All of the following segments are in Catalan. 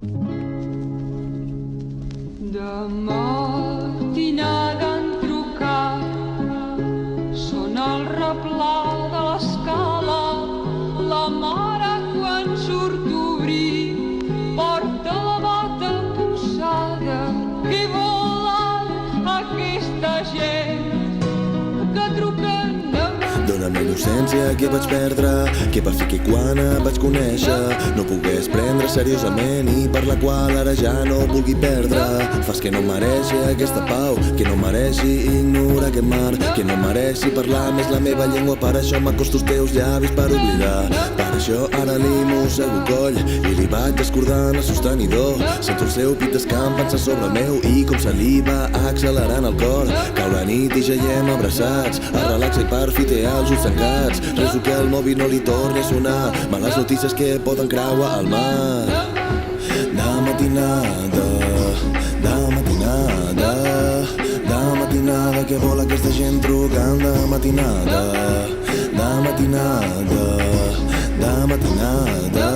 De matinada han trucat, sona el replà de l'escala, la mare quan surt a obrir porta la bata posada. Què volen aquesta gent que truquen de Dóna'm la innocència que vaig perdre, que per fi que quan et vaig conèixer no pogués prendre seriosament i per la qual ara ja no vulgui perdre. Fas que no mereixi aquesta pau, que no mereixi ignorar aquest mar, que no mereixi parlar més la meva llengua. Per això m'acosto als teus llavis per oblidar. Per això ara li mossego el coll i li vaig descordant el sostenidor. Sento el seu pit d'escampant-se sobre el meu i com saliva accelerant el cor. Cau la nit i jaiem abraçats, es relaxa i per fi té els ulls tancats. Reso que el mòbil no li torni a sonar, males notícies que poden creuar el mar. De matinada, de matinada, de matinada, que vol aquesta gent trucant de matinada, de matinada, de matinada,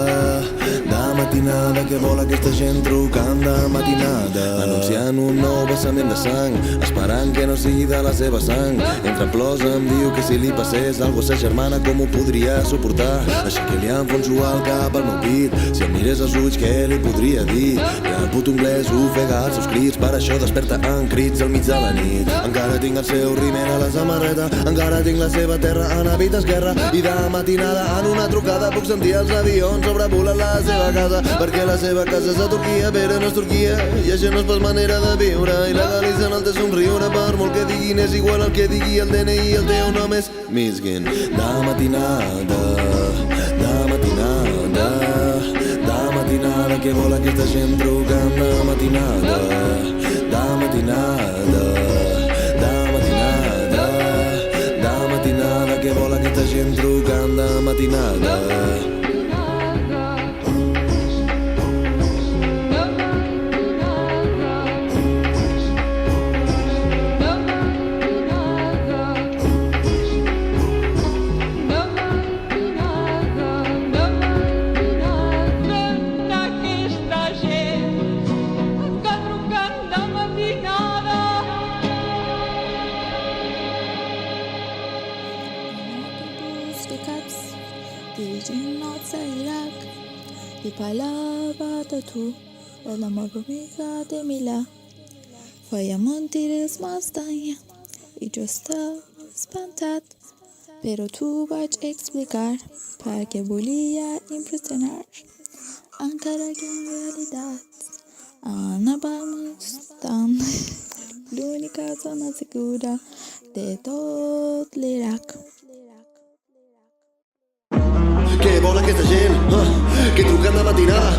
de matinada, que vol aquesta gent trucant de matinada. Anunciant un nou vessament de sang, esperant que no sigui de la seva sang. Entre plors em diu que si li passés algo a sa germana com ho podria suportar. Així que li enfonso el cap al meu pit, si em mirés als ulls què li podria dir. I el puto anglès ofega els seus crits, per això desperta en crits al mig de la nit. Encara tinc el seu rímel a la samarreta, encara tinc la seva terra en hàbit d'esquerra. I de matinada en una trucada puc sentir els avions sobrevolant la seva casa, perquè la seva casa és a Turquia, però no és Turquia, i això no és pas manera de viure. I legalitzen el teu somriure, per molt que diguin és igual el que digui el DNI, el teu nom és Miskin. De matinada, de matinada, de matinada, que vol aquesta gent trucant de matinada, de matinada, de matinada, de matinada, que vol aquesta gent trucant de matinada. I parlava tu, el amor por mi de Milà. Fèiem un tir m'estanya i jo estava espantat, però t'ho vaig explicar perquè volia impressionar, encara que en realitat anàvem estant l'única zona segura de tot l'Iraq. Què vol aquesta gent? Que truquen de matinada,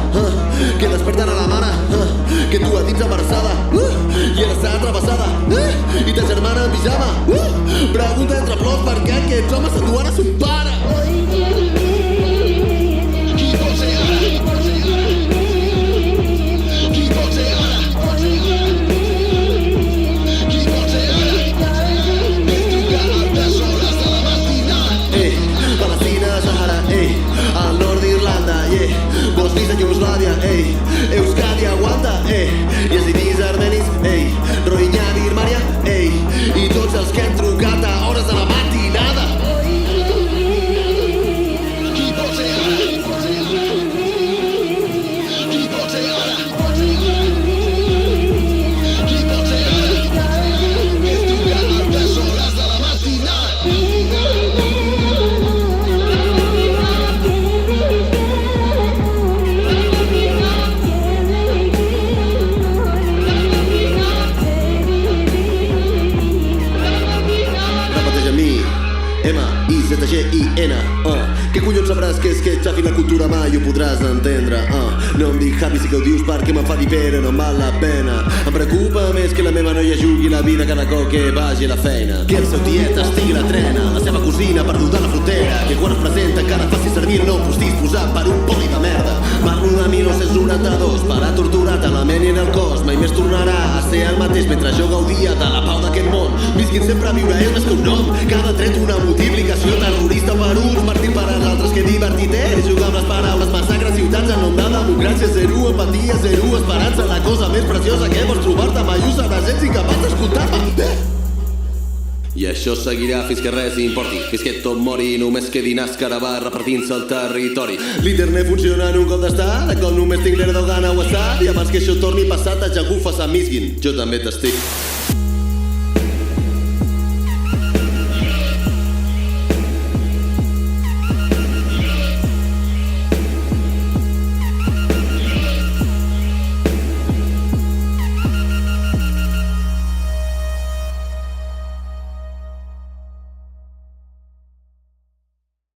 que desperten a la mare, que tu a dins embarassada i ella està travessada i ta germana en pijama. Pregunta entre plors per què aquests homes s'enduen a son pare. Qui pot ser ara? Qui pot ser ara? Qui pot ser ara? És trucar a altes hores de la matinada. Palestina, Sahara, al nord d'Irlanda, Bosnia, Iugoslàvia, Euskadi aguanta, yazidis, armenis, Rohingya, Birmània, i tots els que han trucat a hores de la matinada. Qui pot ser ara? Qui pot ser ara? Qui pot ser ara? És trucar a altes hores de la matinada. M-I-Z-G-I-N. Què collons sabràs que és que xafi la cultura mai ho podràs entendre. No em dic Javi, sí que ho dius perquè me'n fa dir però no em val la pena. Em preocupa més que la meva noia jugui la vida cada cop que vagi a la feina, que el seu tiet estigui a la trena, la seva cosina perduda a la frontera, que quan es presenta encara faci servir el nou postís posat per un poli de merda. Parlo de 1992, per a torturat a la ment i en el cos, mai més més tornarà a ser el mateix mentre jo gaudia de la pau d'aquest món. Visquin sempre a viure és més que un nom, cada tret una multiplicació, terrorista per uns, martir per als altres, que divertit és jugar amb les paraules, massacre ciutats en nom de democràcia, zero empatia, zero esperança, la cosa més preciosa que vols trobar-te mai us serà gens incapaç d'escoltar-me. I això seguirà fins que res importi, fins que tot mori, només quedi Nascarabà repartint-se el territori. L'internet funciona en un cop d'estat, de cop només tinc l'Erdogan a WhatsApp, i abans que això torni passat a Jagufa a Misgin, jo també t'estic.